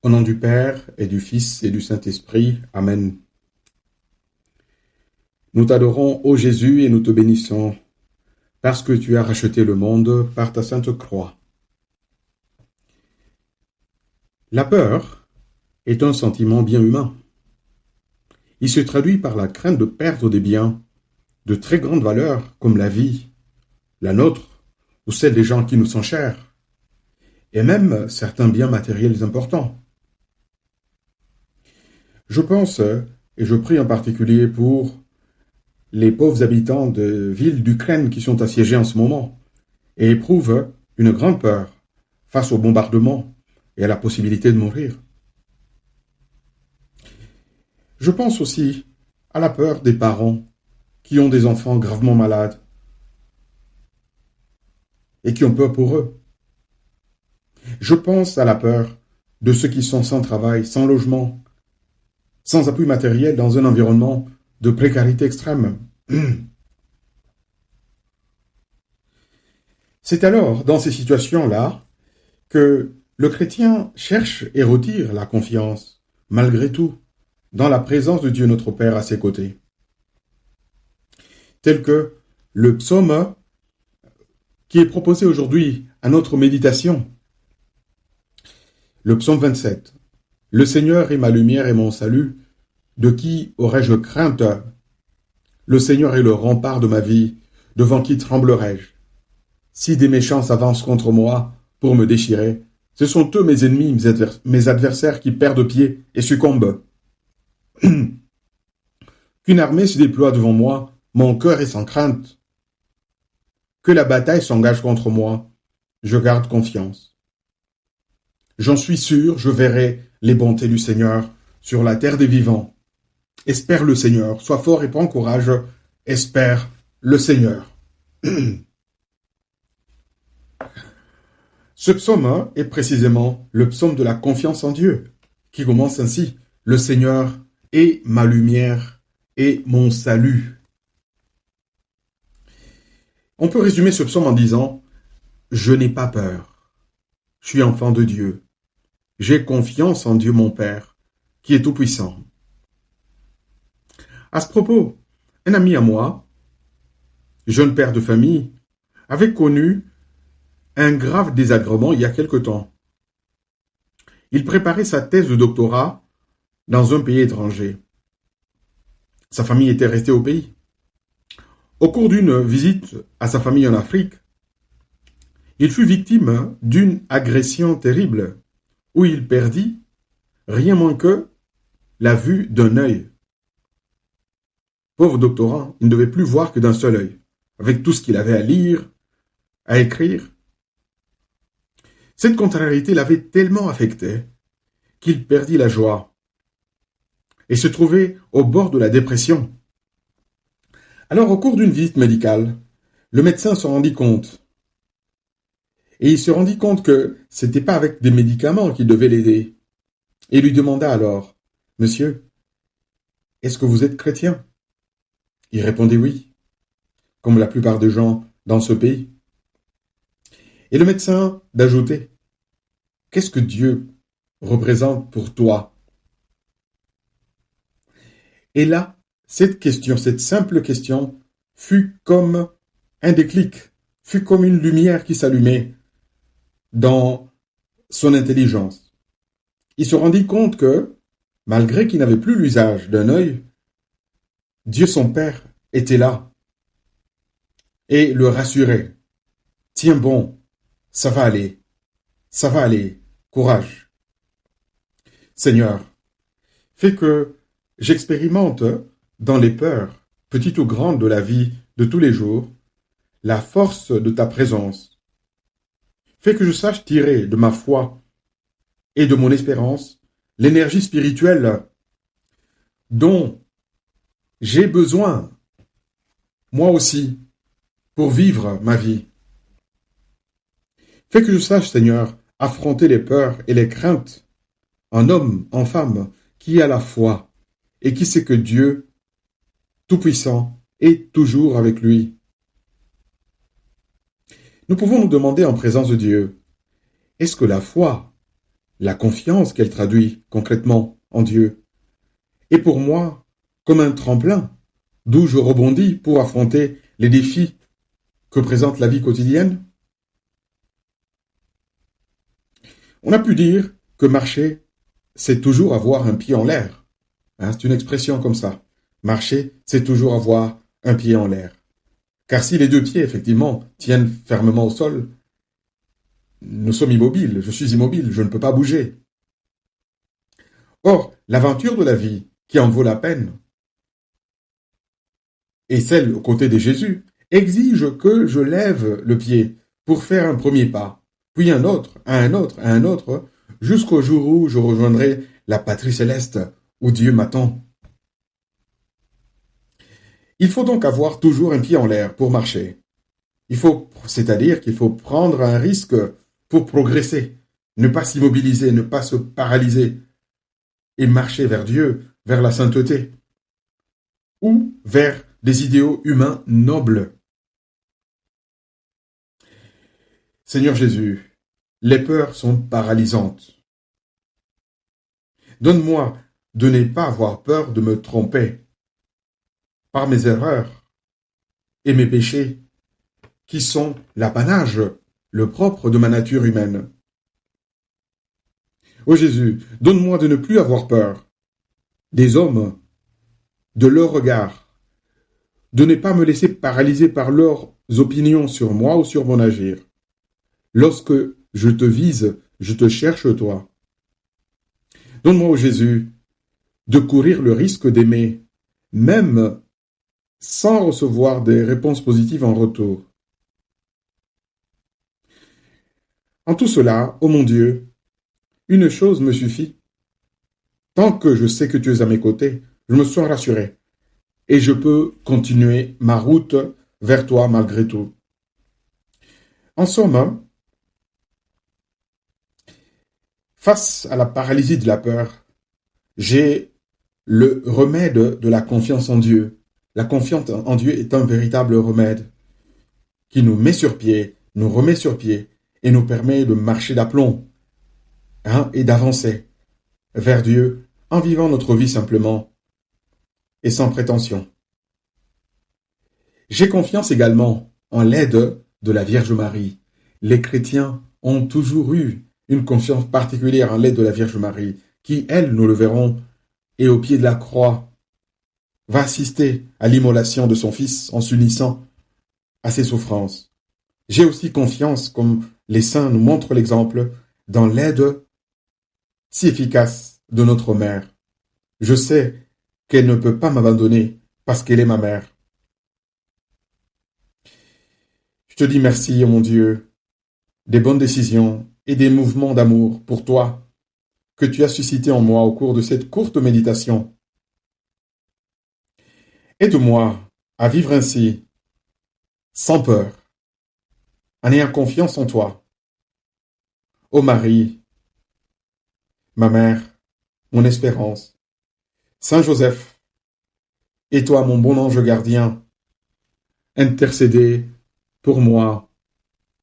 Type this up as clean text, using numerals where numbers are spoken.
Au nom du Père et du Fils et du Saint-Esprit. Amen. Nous t'adorons, ô Jésus, et nous te bénissons, parce que tu as racheté le monde par ta sainte croix. La peur est un sentiment bien humain. Il se traduit par la crainte de perdre des biens de très grande valeur, comme la vie, la nôtre, ou celle des gens qui nous sont chers, et même certains biens matériels importants. Je pense, et je prie en particulier pour les pauvres habitants de villes d'Ukraine qui sont assiégés en ce moment et éprouvent une grande peur face au bombardement et à la possibilité de mourir. Je pense aussi à la peur des parents qui ont des enfants gravement malades et qui ont peur pour eux. Je pense à la peur de ceux qui sont sans travail, sans logement, sans appui matériel dans un environnement de précarité extrême. C'est alors, dans ces situations-là, que le chrétien cherche et retire la confiance, malgré tout, dans la présence de Dieu notre Père à ses côtés. Tel que le psaume qui est proposé aujourd'hui à notre méditation. Le psaume 27. Le Seigneur est ma lumière et mon salut. De qui aurais-je crainte? Le Seigneur est le rempart de ma vie. Devant qui tremblerais-je? Si des méchants s'avancent contre moi pour me déchirer, ce sont eux mes ennemis, mes adversaires qui perdent pied et succombent. Qu'une armée se déploie devant moi, mon cœur est sans crainte. Que la bataille s'engage contre moi, je garde confiance. J'en suis sûr, je verrai les bontés du Seigneur sur la terre des vivants. Espère le Seigneur, sois fort et prends courage, espère le Seigneur. Ce psaume est précisément le psaume de la confiance en Dieu, qui commence ainsi. Le Seigneur est ma lumière et mon salut. On peut résumer ce psaume en disant « Je n'ai pas peur, je suis enfant de Dieu, j'ai confiance en Dieu mon Père, qui est tout-puissant. » À ce propos, un ami à moi, jeune père de famille, avait connu un grave désagrément il y a quelque temps. Il préparait sa thèse de doctorat dans un pays étranger. Sa famille était restée au pays. Au cours d'une visite à sa famille en Afrique, il fut victime d'une agression terrible où il perdit rien moins que la vue d'un œil. Pauvre doctorant, il ne devait plus voir que d'un seul œil, avec tout ce qu'il avait à lire, à écrire. Cette contrariété l'avait tellement affecté qu'il perdit la joie et se trouvait au bord de la dépression. Alors, au cours d'une visite médicale, le médecin se rendit compte. Et il se rendit compte que ce n'était pas avec des médicaments qu'il devait l'aider. Et lui demanda alors, « Monsieur, est-ce que vous êtes chrétien ?» Il répondit oui, comme la plupart des gens dans ce pays. Et le médecin d'ajouter, « Qu'est-ce que Dieu représente pour toi ?» Et là, cette question, cette simple question, fut comme un déclic, fut comme une lumière qui s'allumait dans son intelligence. Il se rendit compte que, malgré qu'il n'avait plus l'usage d'un œil, Dieu son Père était là et le rassurait. « Tiens bon, ça va aller, courage. » Seigneur, fais que j'expérimente dans les peurs, petites ou grandes de la vie de tous les jours, la force de ta présence. Fais que je sache tirer de ma foi et de mon espérance l'énergie spirituelle dont j'ai besoin, moi aussi, pour vivre ma vie. Fais que je sache, Seigneur, affronter les peurs et les craintes en homme, en femme, qui a la foi et qui sait que Dieu, Tout-Puissant, est toujours avec lui. Nous pouvons nous demander en présence de Dieu, est-ce que la foi la confiance qu'elle traduit concrètement en Dieu, est pour moi comme un tremplin d'où je rebondis pour affronter les défis que présente la vie quotidienne. On a pu dire que marcher, c'est toujours avoir un pied en l'air. C'est une expression comme ça. Marcher, c'est toujours avoir un pied en l'air. Car si les deux pieds, effectivement, tiennent fermement au sol, nous sommes immobiles, je suis immobile, je ne peux pas bouger. Or, l'aventure de la vie, qui en vaut la peine, et celle aux côtés de Jésus, exige que je lève le pied pour faire un premier pas, puis un autre, un autre, un autre, jusqu'au jour où je rejoindrai la patrie céleste où Dieu m'attend. Il faut donc avoir toujours un pied en l'air pour marcher. C'est-à-dire qu'il faut prendre un risque pour progresser, ne pas s'immobiliser, ne pas se paralyser et marcher vers Dieu, vers la sainteté ou vers des idéaux humains nobles. Seigneur Jésus, les peurs sont paralysantes. Donne-moi de ne pas avoir peur de me tromper par mes erreurs et mes péchés qui sont l'apanage, le propre de ma nature humaine. Ô Jésus, donne-moi de ne plus avoir peur des hommes, de leurs regards, de ne pas me laisser paralyser par leurs opinions sur moi ou sur mon agir. Lorsque je te vise, je te cherche toi. Donne-moi, ô Jésus, de courir le risque d'aimer, même sans recevoir des réponses positives en retour. En tout cela, ô mon Dieu, une chose me suffit. Tant que je sais que tu es à mes côtés, je me sens rassuré et je peux continuer ma route vers toi malgré tout. En somme, face à la paralysie de la peur, j'ai le remède de la confiance en Dieu. La confiance en Dieu est un véritable remède qui nous met sur pied, nous remet sur pied et nous permet de marcher d'aplomb et d'avancer vers Dieu en vivant notre vie simplement et sans prétention. J'ai confiance également en l'aide de la Vierge Marie. Les chrétiens ont toujours eu une confiance particulière en l'aide de la Vierge Marie, qui, elle, nous le verrons, est au pied de la croix, va assister à l'immolation de son Fils en s'unissant à ses souffrances. J'ai aussi confiance, comme les saints nous montrent l'exemple, dans l'aide si efficace de notre mère. Je sais qu'elle ne peut pas m'abandonner parce qu'elle est ma mère. Je te dis merci, mon Dieu, des bonnes décisions et des mouvements d'amour pour toi que tu as suscités en moi au cours de cette courte méditation. Aide-moi à vivre ainsi, sans peur, en ayant confiance en toi. Ô Marie, ma mère, mon espérance, Saint Joseph, et toi, mon bon ange gardien, intercédez pour moi